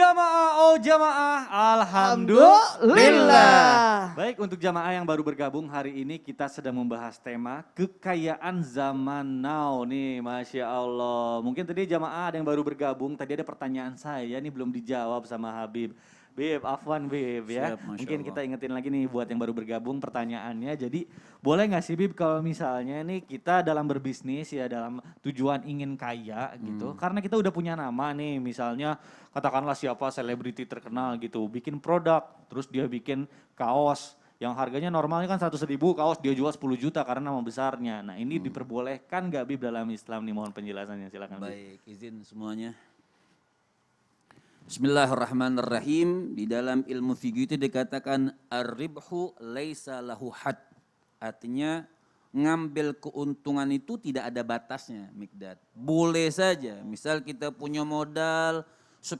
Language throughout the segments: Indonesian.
Jamaah, oh jamaah, alhamdulillah. Baik, untuk jamaah yang baru bergabung hari ini kita sedang membahas tema kekayaan zaman now nih, Masya Allah. Mungkin tadi jamaah ada yang baru bergabung, tadi ada pertanyaan saya nih belum dijawab sama Habib. Bib, afwan Bib ya. Siap, Masya Mungkin Allah. kita ingetin lagi nih buat yang baru bergabung pertanyaannya. Jadi boleh nggak sih Bib kalau misalnya nih kita dalam berbisnis ya dalam tujuan ingin kaya gitu. Karena kita udah punya nama nih misalnya katakanlah siapa selebriti terkenal gitu. Bikin produk terus dia bikin kaos yang harganya normalnya kan 100.000 kaos dia jual 10 juta karena nama besarnya. Nah ini diperbolehkan nggak Bib dalam Islam nih, mohon penjelasannya silakan Bib. Baik, izin semuanya. Bismillahirrahmanirrahim. Di dalam ilmu fikih itu dikatakan ar-ribhu laisa lahu had. Artinya ngambil keuntungan itu tidak ada batasnya, Mikdad. Boleh saja. Misal kita punya modal 10.000,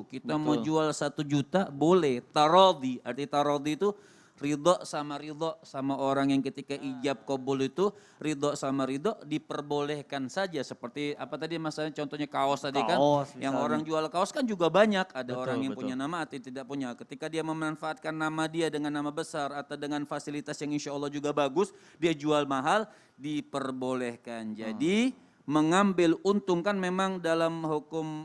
kita mau jual 1 juta, boleh. Tarodhi, arti tarodhi itu ridho sama orang yang ketika ijab qabul itu ridho sama ridho diperbolehkan saja. Seperti apa tadi masalahnya contohnya kaos tadi kan, yang orang jual kaos kan juga banyak. Ada orang yang punya nama atau tidak punya. Ketika dia memanfaatkan nama dia dengan nama besar atau dengan fasilitas yang insya Allah juga bagus, dia jual mahal, diperbolehkan. Jadi mengambil untung kan memang dalam hukum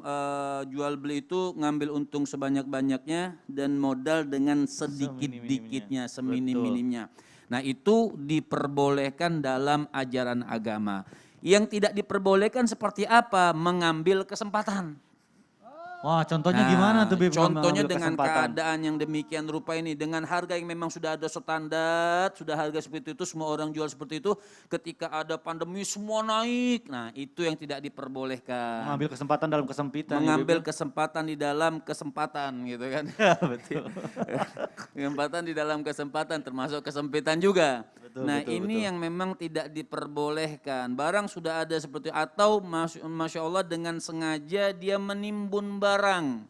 jual beli itu ngambil untung sebanyak-banyaknya dan modal dengan sedikit-dikitnya, seminim-minimnya. Nah itu diperbolehkan dalam ajaran agama. Yang tidak diperbolehkan seperti apa? Mengambil kesempatan. Wah contohnya gimana tuh Bib? Contohnya dengan keadaan yang demikian rupa ini, dengan harga yang memang sudah ada standar, sudah harga seperti itu, semua orang jual seperti itu, ketika ada pandemi semua naik, nah itu yang tidak diperbolehkan. Mengambil kesempatan dalam kesempitan. Mengambil kesempatan di dalam kesempatan gitu kan. Ya, betul. Kesempatan di dalam kesempatan termasuk kesempitan juga. Nah betul, ini yang memang tidak diperbolehkan. Barang sudah ada seperti atau Masya Allah dengan sengaja dia menimbun barang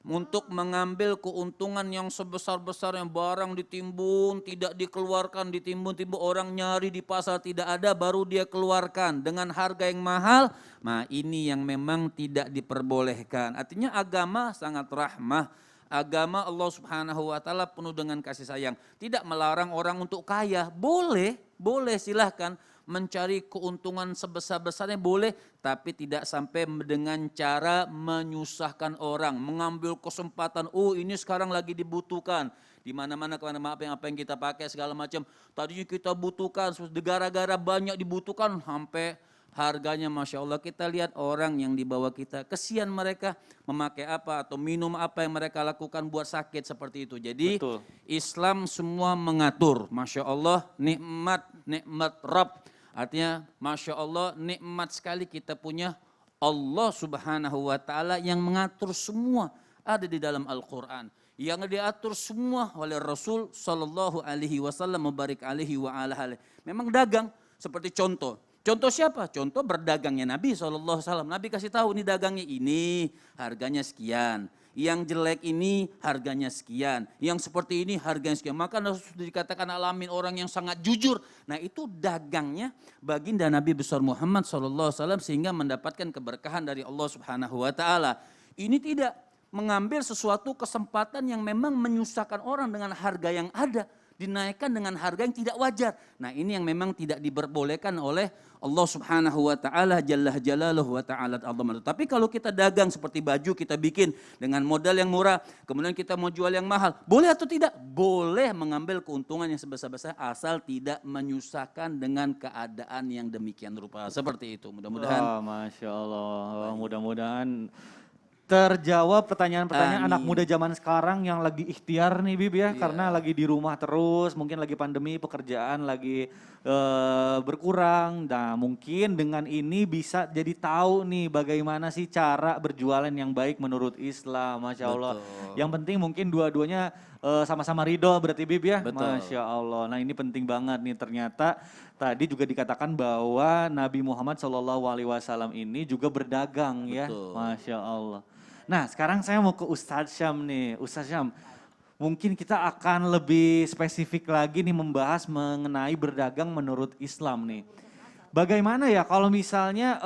untuk mengambil keuntungan yang sebesar-besarnya, barang ditimbun tidak dikeluarkan, ditimbun-timbun orang nyari di pasar tidak ada baru dia keluarkan dengan harga yang mahal. Nah ini yang memang tidak diperbolehkan. Artinya agama sangat rahmah. Agama Allah Subhanahu wa taala penuh dengan kasih sayang. Tidak melarang orang untuk kaya, boleh silahkan mencari keuntungan sebesar-besarnya boleh, tapi tidak sampai dengan cara menyusahkan orang, mengambil kesempatan. Oh ini sekarang lagi dibutuhkan. Di mana-mana apa yang kita pakai segala macam. Tadinya kita butuhkan, gara-gara banyak dibutuhkan sampai harganya Masya Allah. Kita lihat orang yang di bawah kita, kesian mereka memakai apa atau minum apa yang mereka lakukan buat sakit seperti itu. Jadi Islam semua mengatur, Masya Allah, nikmat Rabb. Artinya Masya Allah nikmat sekali kita punya Allah Subhanahu wa ta'ala yang mengatur semua ada di dalam Al-Quran. Yang diatur semua oleh Rasul Sallallahu Alaihi Wasallam mubarik alaihi wa ala alihi. Memang dagang seperti contoh. Contoh siapa? Contoh berdagangnya Nabi SAW. Nabi kasih tahu ini dagangnya ini harganya sekian. Yang jelek ini harganya sekian. Yang seperti ini harganya sekian. Maka sudah dikatakan alamin orang yang sangat jujur. Nah itu dagangnya baginda Nabi besar Muhammad SAW sehingga mendapatkan keberkahan dari Allah Subhanahu wa ta'ala. Ini tidak mengambil sesuatu kesempatan yang memang menyusahkan orang dengan harga yang ada. Dinaikkan dengan harga yang tidak wajar. Nah ini yang memang tidak diperbolehkan oleh Allah Subhanahu wa ta'ala jalla jalaluhu wa ta'ala azamatuh. Tapi kalau kita dagang seperti baju kita bikin dengan modal yang murah, kemudian kita mau jual yang mahal, boleh atau tidak? Boleh mengambil keuntungan yang sebesar-besar asal tidak menyusahkan dengan keadaan yang demikian rupa. Seperti itu mudah-mudahan. Masya Allah, mudah-mudahan terjawab pertanyaan-pertanyaan anak muda zaman sekarang yang lagi ikhtiar nih Bib ya. Karena lagi di rumah terus, mungkin lagi pandemi, pekerjaan lagi berkurang. Nah mungkin dengan ini bisa jadi tahu nih bagaimana sih cara berjualan yang baik menurut Islam. Masya Allah. Yang penting mungkin dua-duanya sama-sama ridho berarti Bib ya. Masya Allah. Nah ini penting banget nih ternyata. Tadi juga dikatakan bahwa Nabi Muhammad SAW ini juga berdagang ya. Masya Allah. Nah sekarang saya mau ke Ustadz Syam nih. Ustadz Syam, mungkin kita akan lebih spesifik lagi nih membahas mengenai berdagang menurut Islam nih. bagaimana ya kalau misalnya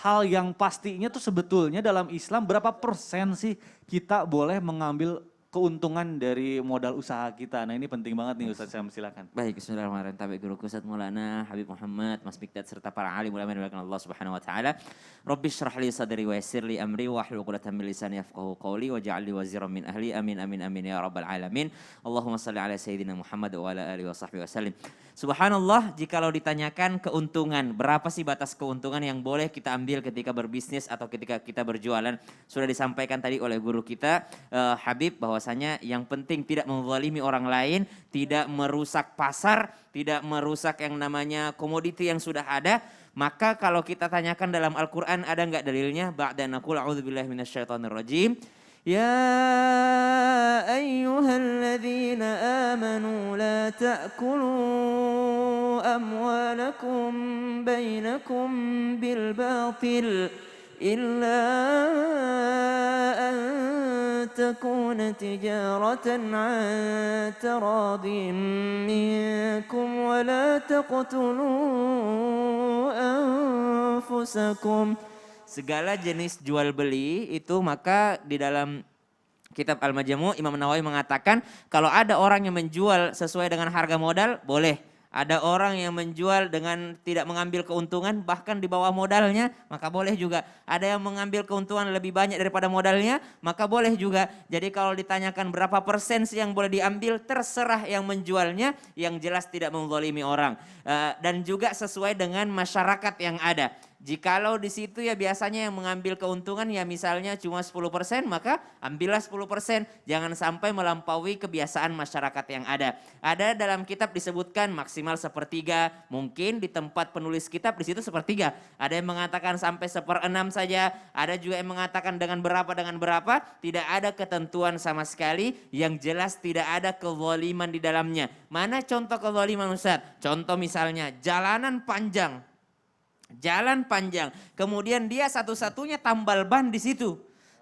hal yang pastinya tuh sebetulnya dalam Islam berapa persen sih kita boleh mengambil keuntungan dari modal usaha kita. Nah ini penting banget nih Ustaz Syam, silakan. Baik, bismillahirrahmanirrahim. Tabi guruku Ustaz Maulana Habib Muhammad, Mas Mikdad serta para alim ulama yang dimuliakan Allah Subhanahu wa taala. Rabbi shrah li sadri wa yassir li amri wahlul 'uqdatam min lisani yafqahu qawli waj'al li waziran min ahli. Amin amin amin ya rabbal alamin. Allahumma shalli ala sayyidina Muhammad wa ala alihi washabbihi wasallim. Subhanallah, jikalau ditanyakan keuntungan, berapa sih batas keuntungan yang boleh kita ambil ketika berbisnis atau ketika kita berjualan? Sudah disampaikan tadi oleh guru kita Habib bahwasanya yang penting tidak menzalimi orang lain, tidak merusak pasar, tidak merusak yang namanya komoditi yang sudah ada. Maka kalau kita tanyakan dalam Al-Quran ada nggak dalilnya? Ba'da naqul a'udzubillahi minasyaitonirrajim. Ya ayyuhalladzina amanu la ta'kulu amwalakum bainakum bil batil illa an takuna tijaratan an taradin minkum wa la taqtulu anfusakum. Segala jenis jual beli itu maka di dalam kitab Al-Majmu' Imam Nawawi mengatakan kalau ada orang yang menjual sesuai dengan harga modal boleh. Ada orang yang menjual dengan tidak mengambil keuntungan bahkan di bawah modalnya maka boleh juga. Ada yang mengambil keuntungan lebih banyak daripada modalnya maka boleh juga. Jadi kalau ditanyakan berapa persen sih yang boleh diambil terserah yang menjualnya yang jelas tidak menzalimi orang. Dan juga sesuai dengan masyarakat yang ada. Jikalau di situ ya biasanya yang mengambil keuntungan ya misalnya cuma 10% maka ambillah 10%. Jangan sampai melampaui kebiasaan masyarakat yang ada. Ada dalam kitab disebutkan maksimal 1/3. Mungkin di tempat penulis kitab di situ 1/3. Ada yang mengatakan sampai 1/6 saja. Ada juga yang mengatakan dengan berapa. Tidak ada ketentuan sama sekali. Yang jelas tidak ada kezaliman di dalamnya. Mana contoh kezaliman Ustaz? Contoh misalnya jalan panjang, kemudian dia satu-satunya tambal ban di situ.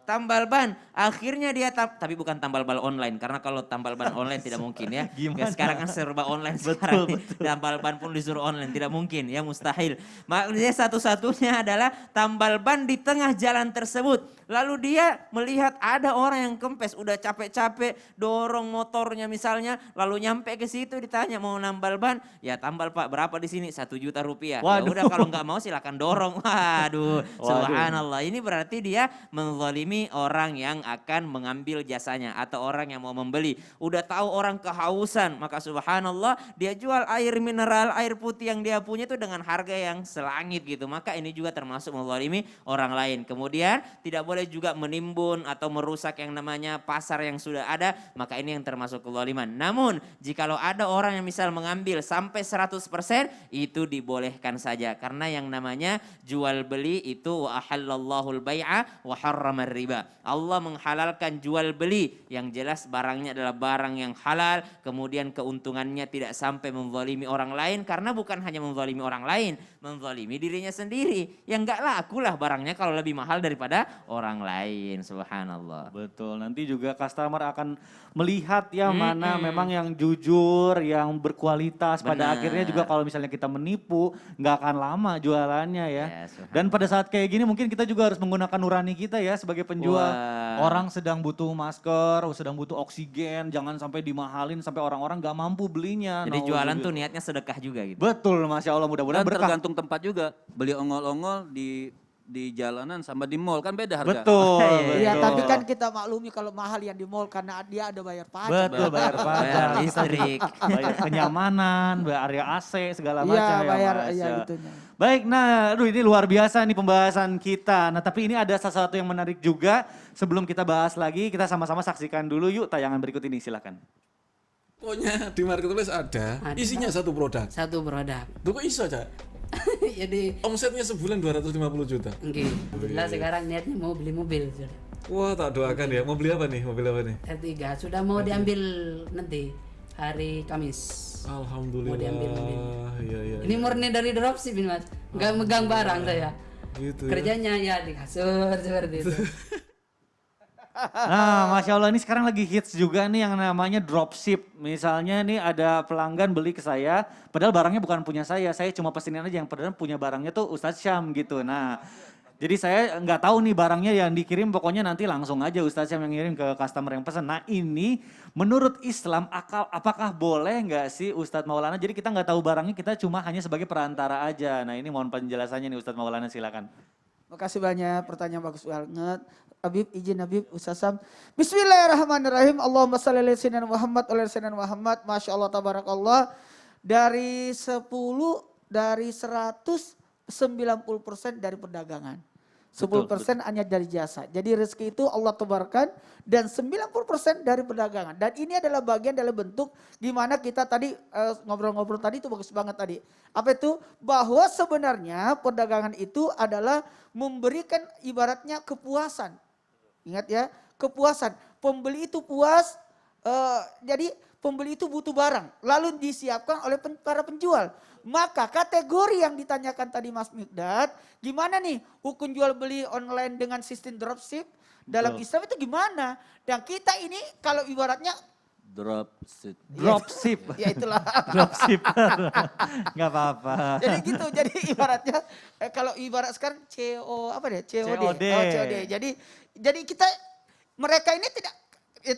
Tambal ban, akhirnya dia tapi bukan tambal ban online karena kalau tambal ban online tidak mungkin ya. Gimana? Sekarang kan serba online sekarang. Betul. Tambal ban pun disuruh online, tidak mungkin ya, mustahil. Makanya satu-satunya adalah tambal ban di tengah jalan tersebut. Lalu dia melihat ada orang yang kempes, udah capek-capek dorong motornya misalnya, lalu nyampe ke situ ditanya mau nambal ban, ya tambal Pak berapa di sini? 1 juta rupiah. Ya udah kalau nggak mau silakan dorong. Waduh, subhanallah. Ini berarti dia menzalimi orang yang akan mengambil jasanya atau orang yang mau membeli. Udah tahu orang kehausan, maka subhanallah dia jual air mineral, air putih yang dia punya itu dengan harga yang selangit gitu. Maka ini juga termasuk menzalimi orang lain. Kemudian tidak boleh juga menimbun atau merusak yang namanya pasar yang sudah ada, maka ini yang termasuk kezaliman. Namun jikalau ada orang yang misal mengambil sampai 100% itu dibolehkan saja karena yang namanya jual beli itu wa ahallallahul bai'a wa harramar riba. Allah menghalalkan jual beli yang jelas barangnya adalah barang yang halal, kemudian keuntungannya tidak sampai menzalimi orang lain karena bukan hanya menzalimi orang lain, menzalimi dirinya sendiri. Ya enggak lakulah barangnya kalau lebih mahal daripada orang lain, subhanallah. Betul, nanti juga customer akan melihat ya mana memang yang jujur, yang berkualitas. Pada akhirnya juga kalau misalnya kita menipu nggak akan lama jualannya ya. Dan pada saat kayak gini mungkin kita juga harus menggunakan nurani kita ya sebagai penjual. Orang sedang butuh masker, sedang butuh oksigen, jangan sampai dimahalin sampai orang-orang nggak mampu belinya. Jadi jualan tuh niatnya sedekah juga gitu. Betul, Masya Allah, mudah-mudahan berkah. Tergantung tempat juga, beli ongol-ongol di jalanan sama di mall kan beda harga. Betul. Iya, tapi kan kita maklumi kalau mahal yang di mall karena dia ada bayar pajak. Betul, bayar pajak, Bayar listrik, bayar kenyamanan, bayar area AC segala macam Iya, ya bayar Mas. iya Ya. gitunya. Baik, nah aduh ini luar biasa nih pembahasan kita. Nah tapi ini ada sesuatu yang menarik juga. Sebelum kita bahas lagi, kita sama-sama saksikan dulu yuk tayangan berikut ini, silakan. Pokoknya di marketplace ada, isinya satu produk. Satu produk. Tuh kok iso aja? Jadi Omsetnya sebulan 250 juta. enggak. Alhamdulillah sekarang niatnya mau beli mobil sudah. Wah, tak doakan ya. Mau beli apa nih? Mobil apa nih? R3 sudah mau diambil nanti hari Kamis. Alhamdulillah. Mau diambil mobil. Iya. Ini murni dari dropship ini Mas. Enggak megang barang saya. Gitu ya. Kerjanya ya di kasur seperti itu. Nah, Masya Allah ini sekarang lagi hits juga nih yang namanya dropship. Misalnya nih ada pelanggan beli ke saya, padahal barangnya bukan punya saya cuma pesenin aja yang padahal punya barangnya tuh Ustadz Syam gitu. Nah, jadi saya nggak tahu nih barangnya yang dikirim, pokoknya nanti langsung aja Ustadz Syam yang ngirim ke customer yang pesan. Nah ini menurut Islam apakah boleh nggak sih Ustadz Maulana? Jadi kita nggak tahu barangnya, kita cuma hanya sebagai perantara aja. Nah ini mohon penjelasannya nih Ustadz Maulana, silakan. Makasih banyak, pertanyaan bagus banget. Habib, izin Habib, Ustaz Sam. Bismillahirrahmanirrahim. Allahumma salli ala sayyidina Muhammad wa ala sayyidina Muhammad. Masya Allah, tabarakallah. Dari 100, 90% dari perdagangan. 10% hanya dari jasa. Jadi rezeki itu Allah tebarkan dan 90% dari perdagangan. Dan ini adalah bagian dalam bentuk gimana kita tadi ngobrol-ngobrol tadi itu bagus banget tadi. Apa itu? Bahwa sebenarnya perdagangan itu adalah memberikan ibaratnya kepuasan. Ingat ya, kepuasan. Pembeli itu puas, jadi pembeli itu butuh barang. Lalu disiapkan oleh para penjual. Maka kategori yang ditanyakan tadi Mas Mikdad, gimana nih hukum jual beli online dengan sistem dropship? Dalam Islam itu gimana? Dan kita ini kalau ibaratnya Dropship. ya itulah. Dropship. Nggak apa-apa. Jadi gitu, jadi ibaratnya kalau ibarat sekarang COD. COD. Oh, COD. Jadi kita mereka ini tidak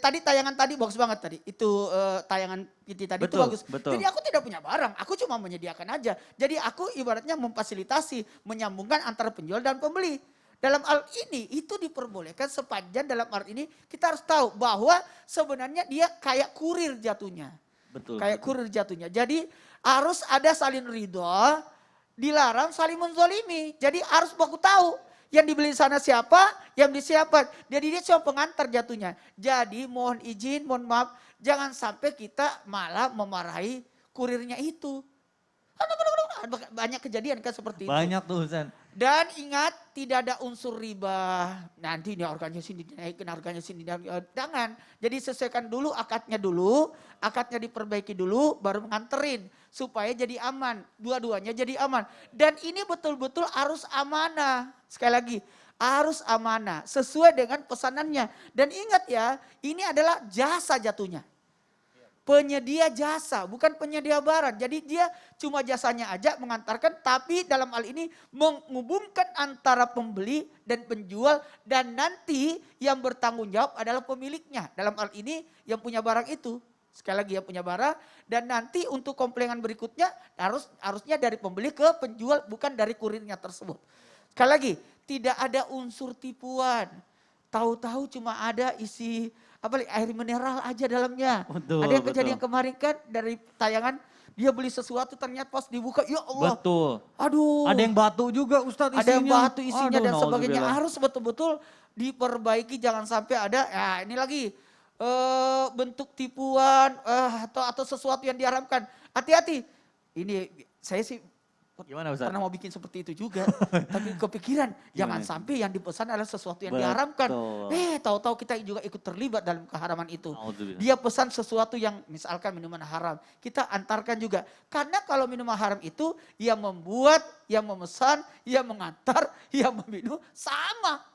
tadi tayangan tadi bagus banget tadi. Itu tayangan PT tadi itu bagus. Betul. Jadi aku tidak punya barang, aku cuma menyediakan aja. Jadi aku ibaratnya memfasilitasi, menyambungkan antara penjual dan pembeli. Dalam hal ini itu diperbolehkan sepanjang dalam hal ini kita harus tahu bahwa sebenarnya dia kayak kurir jatuhnya. Betul. Kayak kurir jatuhnya. Jadi harus ada saling ridho, dilarang saling menzolimi. Jadi harus baku tahu. Yang dibeli sana siapa, yang beli siapa. Jadi dia cuma pengantar jatuhnya. Jadi mohon izin, mohon maaf. Jangan sampai kita malah memarahi kurirnya itu. Banyak kejadian kan seperti itu. Banyak tuh Ustaz. Dan ingat tidak ada unsur riba. Nanti ini harganya sini dinaikin, harganya sini. Jangan. Jadi sesuaikan dulu akadnya diperbaiki dulu, baru menganterin. Supaya jadi aman, dua-duanya jadi aman. Dan ini betul-betul harus amanah. Sekali lagi, harus amanah sesuai dengan pesanannya. Dan ingat ya, ini adalah jasa jatuhnya. Penyedia jasa, bukan penyedia barang. Jadi dia cuma jasanya aja mengantarkan, tapi dalam hal ini menghubungkan antara pembeli dan penjual. Dan nanti yang bertanggung jawab adalah pemiliknya. Dalam hal ini yang punya barang itu. Sekali lagi yang punya barang. Dan nanti untuk komplainan berikutnya harusnya dari pembeli ke penjual, bukan dari kurirnya tersebut. Sekali lagi, tidak ada unsur tipuan. Tahu-tahu cuma ada isi air mineral aja dalamnya. Betul, ada yang kejadian kemarin kan dari tayangan, dia beli sesuatu ternyata pas dibuka, ya Allah. Betul. Aduh. Ada yang batu juga Ustadz isinya. Ada yang batu isinya. Aduh, Dan sebagainya. nauzubillah. Harus betul-betul diperbaiki, jangan sampai ada, ya ini lagi bentuk tipuan atau sesuatu yang diharamkan. Hati-hati. Ini saya sih Gimana Ustaz? pernah mau bikin seperti itu juga. Tapi kepikiran jangan sampai yang dipesan adalah sesuatu yang diharamkan. Betul. Tahu-tahu kita juga ikut terlibat dalam keharaman itu. Nauzubillah. Dia pesan sesuatu yang misalkan minuman haram. Kita antarkan juga. Karena kalau minuman haram itu yang membuat, yang memesan, yang mengantar, yang meminum sama.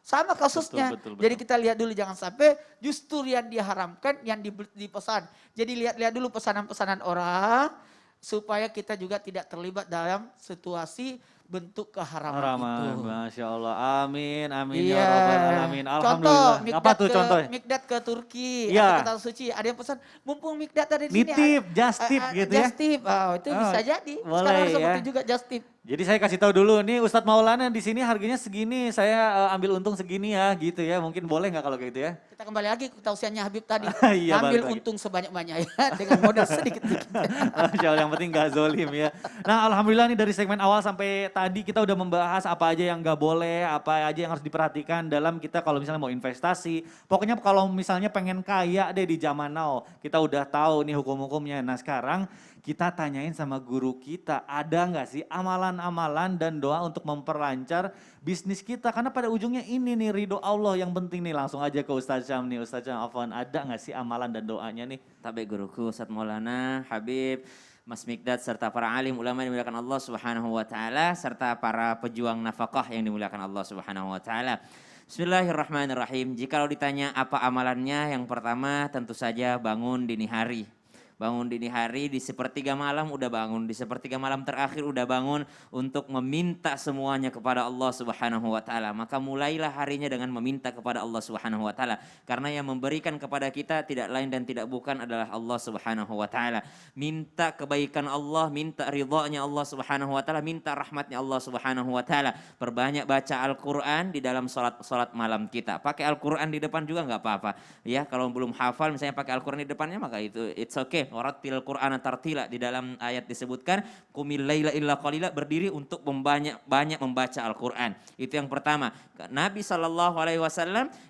Sama kasusnya. Betul. Jadi kita lihat dulu jangan sampai justru yang diharamkan yang dipesan. Jadi lihat-lihat dulu pesanan-pesanan orang. Supaya kita juga tidak terlibat dalam situasi bentuk keharaman itu. Masya Allah, amin, amin Iya. ya Rabbal alamin. Contoh, Alhamdulillah. Apa tuh contohnya? Mikdad ke Turki, Iya. atau ke Tanah Suci. Ada yang pesan, mumpung Mikdad ada di sini. Nitip, just tip gitu ya. Just tip, itu bisa jadi. boleh Sekarang ya. seperti juga just tip. Jadi saya kasih tahu dulu nih Ustadz Maulana di sini harganya segini, saya ambil untung segini ya gitu ya. Mungkin boleh nggak kalau kayak gitu ya? Kita kembali lagi ke tausiahnya Habib tadi. Iya, Ambil balik lagi. untung sebanyak-banyak ya, dengan modal sedikit-sedikit. Masya Allah, yang penting gak zolim ya. Nah Alhamdulillah nih dari segmen awal sampai tadi kita udah membahas apa aja yang gak boleh, apa aja yang harus diperhatikan dalam kita kalau misalnya mau investasi. Pokoknya kalau misalnya pengen kaya deh di zaman now, kita udah tahu nih hukum-hukumnya. Nah sekarang kita tanyain sama guru kita, ada gak sih amalan-amalan dan doa untuk memperlancar bisnis kita? Karena pada ujungnya ini nih ridho Allah yang penting nih. Langsung aja ke Ustadz Syam nih, Ustadz Syam Afwan, ada gak sih amalan dan doanya nih? Tabe guruku Ustadz Maulana, Habib. Mas Mikdad serta para alim ulama yang dimuliakan Allah Subhanahu wa taala serta para pejuang nafkah yang dimuliakan Allah Subhanahu wa taala. Bismillahirrahmanirrahim. Jikalau ditanya apa amalannya, yang pertama tentu saja bangun dini hari. Bangun dini hari, di sepertiga malam udah bangun, di sepertiga malam terakhir udah bangun untuk meminta semuanya kepada Allah Subhanahu wa taala. Maka mulailah harinya dengan meminta kepada Allah Subhanahu wa taala, karena yang memberikan kepada kita tidak lain dan tidak bukan adalah Allah Subhanahu wa taala. Minta kebaikan Allah, minta ridhanya Allah Subhanahu wa taala, minta rahmatnya Allah Subhanahu wa taala. Perbanyak baca Al-Qur'an di dalam salat malam kita. Pakai Al-Qur'an di depan juga nggak apa-apa. Ya, kalau belum hafal misalnya pakai Al-Qur'an di depannya, maka itu it's okay. Warattil Qur'ana tartila, di dalam ayat disebutkan qumil laila illa qalila, berdiri untuk banyak membaca Al-Qur'an. Itu yang pertama. Nabi SAW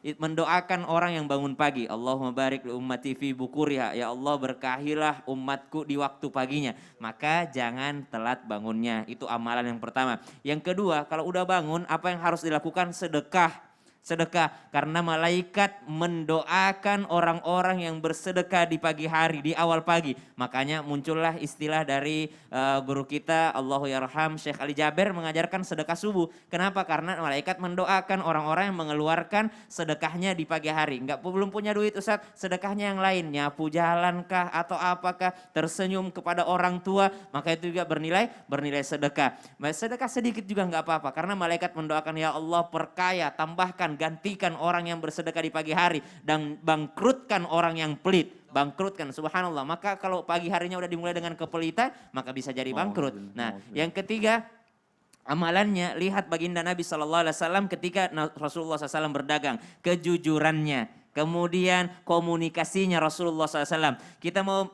mendoakan orang yang bangun pagi, Allahumma barik li ummati fi bukuriha, ya Allah berkahilah umatku di waktu paginya. Maka jangan telat bangunnya. Itu amalan yang pertama. Yang kedua, kalau udah bangun apa yang harus dilakukan? Sedekah. Sedekah, karena malaikat mendoakan orang-orang yang bersedekah di pagi hari, di awal pagi. Makanya muncullah istilah dari guru kita, Allahu yarham, Syekh Ali Jaber, mengajarkan sedekah subuh. Kenapa? Karena malaikat mendoakan orang-orang yang mengeluarkan sedekahnya di pagi hari. Belum punya duit Ustaz, sedekahnya yang lain, nyapu jalankah atau apakah, tersenyum kepada orang tua, maka itu juga bernilai sedekah. Sedekah sedikit juga nggak apa-apa, karena malaikat mendoakan, ya Allah perkaya, tambahkan, gantikan orang yang bersedekah di pagi hari dan bangkrutkan orang yang pelit. Bangkrutkan, subhanallah. Maka kalau pagi harinya udah dimulai dengan kepelitan, maka bisa jadi bangkrut. Nah, yang ketiga, amalannya, lihat baginda Nabi SAW ketika Rasulullah SAW berdagang, kejujurannya. Kemudian komunikasinya Rasulullah SAW. Kita mau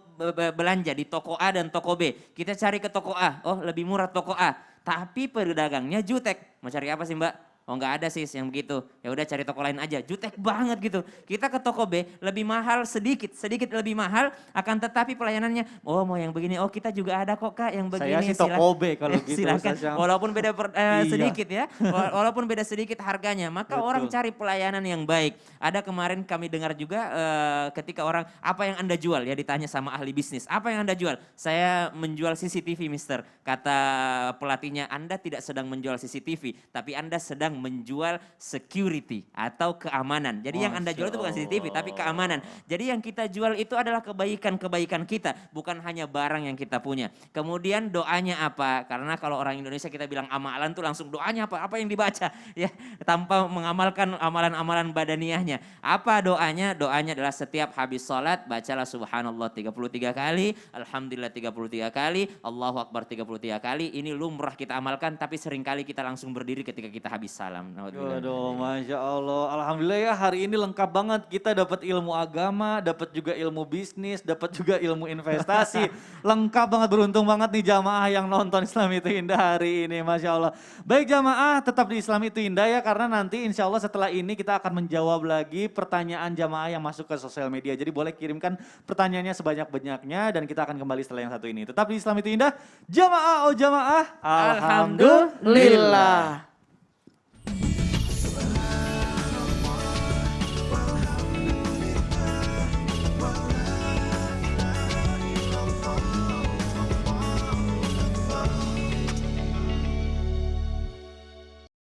belanja di toko A dan toko B. Kita cari ke toko A, oh lebih murah toko A. Tapi pedagangnya jutek. Mau cari apa sih Mbak? Oh nggak ada sis yang begitu, ya udah cari toko lain aja, jutek banget gitu. Kita ke toko B lebih mahal sedikit lebih mahal, akan tetapi pelayanannya, oh mau yang begini, oh kita juga ada kok kak yang begini. Saya sih toko B kalau gitu. Silakan, walaupun beda sedikit ya, walaupun beda sedikit harganya, maka orang cari pelayanan yang baik. Ada kemarin kami dengar juga ketika orang, apa yang Anda jual ya, ditanya sama ahli bisnis, apa yang Anda jual? Saya menjual CCTV mister, kata pelatihnya, Anda tidak sedang menjual CCTV, tapi Anda sedang menjual security atau keamanan. Jadi yang Anda jual itu bukan CCTV tapi keamanan. Jadi yang kita jual itu adalah kebaikan-kebaikan kita, bukan hanya barang yang kita punya. Kemudian doanya apa? Karena kalau orang Indonesia kita bilang amalan tuh langsung doanya apa? Apa yang dibaca ya, tanpa mengamalkan amalan-amalan badaniyahnya. Apa doanya? Doanya adalah setiap habis sholat bacalah subhanallah 33 kali, alhamdulillah 33 kali, Allahu akbar 33 kali. Ini lumrah kita amalkan, tapi seringkali kita langsung berdiri ketika kita habis salam. Waduh, Masya Allah. Alhamdulillah ya, hari ini lengkap banget. Kita dapat ilmu agama, dapat juga ilmu bisnis, dapat juga ilmu investasi. Lengkap banget, beruntung banget nih jamaah yang nonton Islam Itu Indah hari ini, Masya Allah. Baik jamaah, tetap di Islam Itu Indah ya, karena nanti insya Allah setelah ini kita akan menjawab lagi pertanyaan jamaah yang masuk ke sosial media. Jadi boleh kirimkan pertanyaannya sebanyak-banyaknya dan kita akan kembali setelah yang satu ini. Tetap di Islam Itu Indah, jamaah oh jamaah. Alhamdulillah.